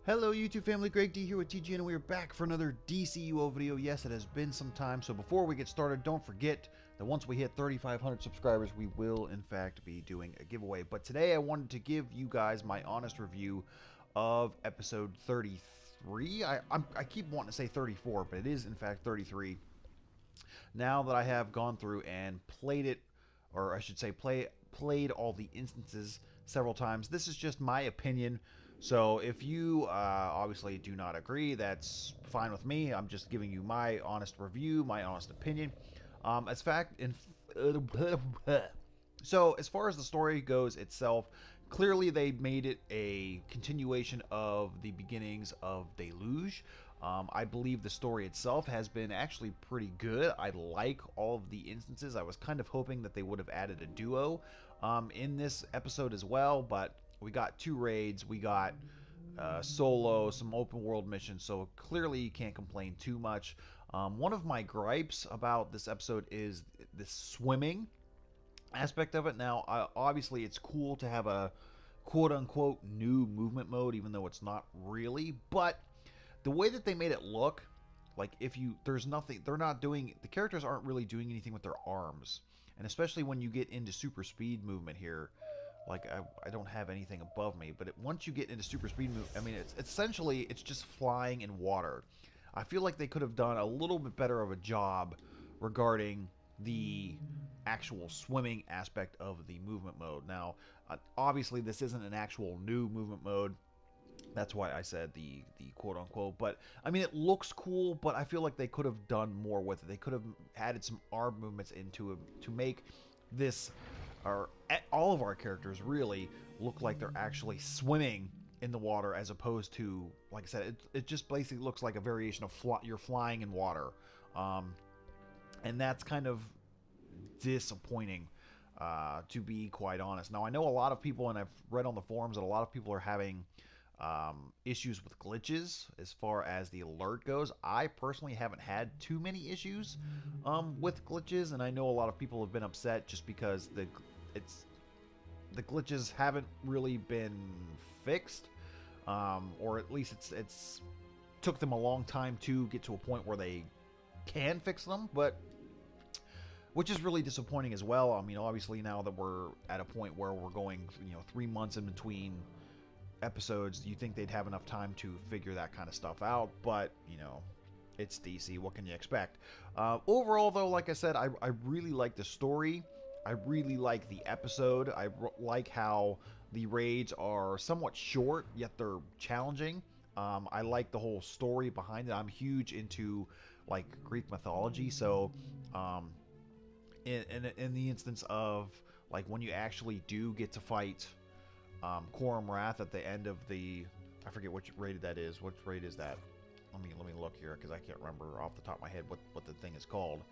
Hello YouTube family, Greg D here with TGN, and we are back for another DCUO video. Yes, it has been some time, so before we get started, don't forget that once we hit 3,500 subscribers, we will in fact be doing a giveaway. But today I wanted to give you guys my honest review of episode 33. I keep wanting to say 34, but it is in fact 33. Now that I have gone through and played it, or I should say played all the instances several times, this is just my opinion. So if you obviously do not agree, that's fine with me. I'm just giving you my honest review, my honest opinion. So as far as the story goes itself, clearly they made it a continuation of the beginnings of Deluge. I believe the story itself has been actually pretty good. I like all of the instances. I was kind of hoping that they would have added a duo in this episode as well, but we got 2 raids, we got solo, some open world missions, so clearly you can't complain too much. One of my gripes about this episode is the swimming aspect of it. Now, obviously it's cool to have a quote-unquote new movement mode, even though it's not really, but the way that they made it look, like there's nothing, the characters aren't really doing anything with their arms, and especially when you get into super speed movement here. Like, I don't have anything above me, but once you get into super speed move, I mean, it's essentially, it's just flying in water. I feel like they could have done a little bit better of a job regarding the actual swimming aspect of the movement mode. Now, obviously, this isn't an actual new movement mode. That's why I said the quote-unquote, but I mean, it looks cool, but I feel like they could have done more with it. They could have added some arm movements into it to make this, or all of our characters, really look like they're actually swimming in the water, as opposed to, like I said, it just basically looks like a variation of you're flying in water, and that's kind of disappointing, to be quite honest. Now, I know a lot of people, and I've read on the forums that a lot of people are having issues with glitches as far as the alert goes. I personally haven't had too many issues with glitches, and I know a lot of people have been upset just because the glitches haven't really been fixed, or at least it's took them a long time to get to a point where they can fix them, but which is really disappointing as well. I mean, obviously now that we're at a point where we're going, 3 months in between episodes, you think they'd have enough time to figure that kind of stuff out, but it's DC, what can you expect? Overall though, like I said, I really like the story. I really like the episode. I like how the raids are somewhat short, yet they're challenging. I like the whole story behind it. I'm huge into like Greek mythology, so in the instance of like when you actually do get to fight Quorum Wrath at the end of the, I forget which raid that is. Which raid is that? Let me look here, because I can't remember off the top of my head what the thing is called.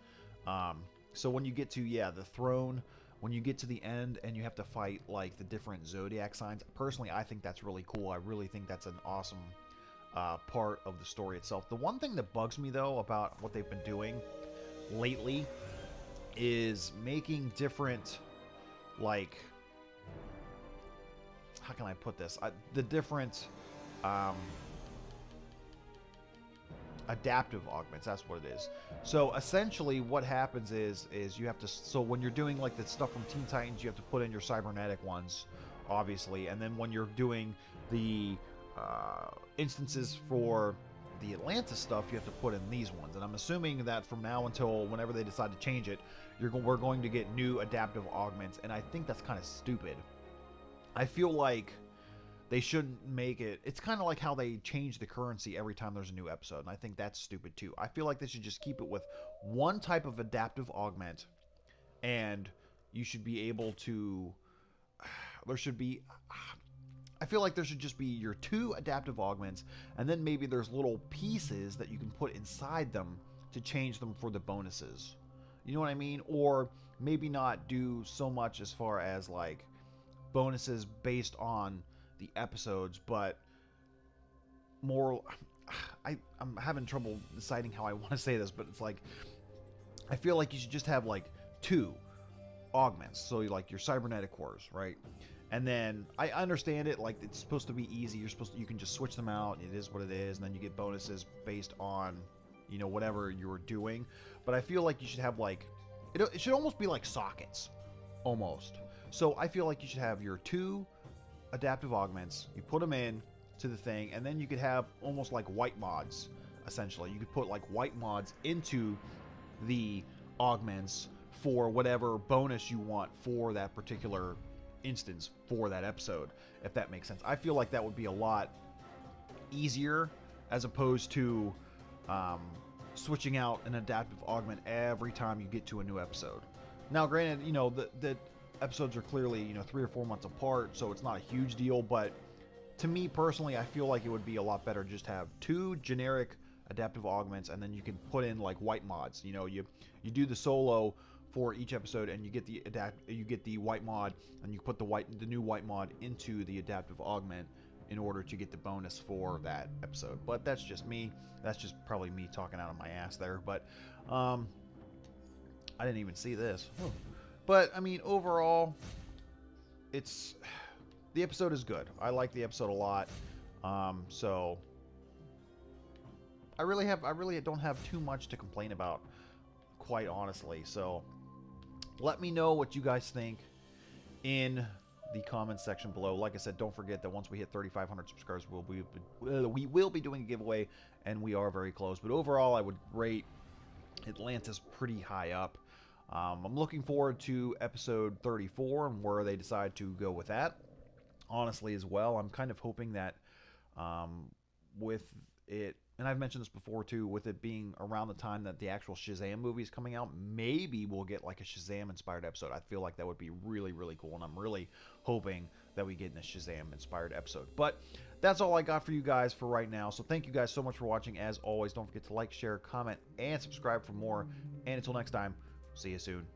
So when you get to, the throne, when you get to the end and you have to fight like the different zodiac signs, personally I think that's really cool. I really think that's an awesome part of the story itself. The one thing that bugs me though about what they've been doing lately is making different, like, how can I put this? The different adaptive augments, that's what it is. So essentially what happens is you have to, so when you're doing like the stuff from Teen Titans, you have to put in your cybernetic ones, obviously, and then when you're doing the instances for the Atlantis stuff, you have to put in these ones. And I'm assuming that from now until whenever they decide to change it, we're going to get new adaptive augments, and I think that's kind of stupid. I feel like they shouldn't make it. It's kind of like how they change the currency every time there's a new episode, and I think that's stupid too. I feel like they should just keep it with one type of adaptive augment, and you should be able to. There should be. I feel like there should just be your 2 adaptive augments, and then maybe there's little pieces that you can put inside them to change them for the bonuses. You know what I mean? Or maybe not do so much as far as like bonuses based on the episodes, but more, I'm having trouble deciding how I want to say this, but it's like, I feel like you should just have like 2 augments. So like your cybernetic cores, right? And then I understand it, like it's supposed to be easy. You can just switch them out. It is what it is, and then you get bonuses based on, you know, whatever you're doing. But I feel like you should have like, it should almost be like sockets, almost. So I feel like you should have your 2 adaptive augments. You put them in to the thing, and then you could have almost like white mods. Essentially, you could put like white mods into the augments for whatever bonus you want for that particular instance for that episode, if that makes sense. I feel like that would be a lot easier as opposed to switching out an adaptive augment every time you get to a new episode. Now, granted, you know, the episodes are clearly, you know, 3 or 4 months apart, so it's not a huge deal, but to me personally, I feel like it would be a lot better just have 2 generic adaptive augments, and then you can put in like white mods. You know, you do the solo for each episode, and you get the white mod, and you put the new white mod into the adaptive augment in order to get the bonus for that episode. But that's just me. That's just probably me talking out of my ass there. But I didn't even see this. But I mean, overall, the episode is good. I like the episode a lot. So I really don't have too much to complain about, quite honestly. So let me know what you guys think in the comments section below. Like I said, don't forget that once we hit 3,500 subscribers, we will be doing a giveaway, and we are very close. But overall, I would rate Atlantis pretty high up. I'm looking forward to episode 34 and where they decide to go with that. Honestly, as well, I'm kind of hoping that with it, and I've mentioned this before too, with it being around the time that the actual Shazam movie is coming out, maybe we'll get like a Shazam inspired episode. I feel like that would be really, really cool, and I'm really hoping that we get in a Shazam inspired episode. But that's all I got for you guys for right now. So thank you guys so much for watching. As always, don't forget to like, share, comment, and subscribe for more. And until next time, see you soon.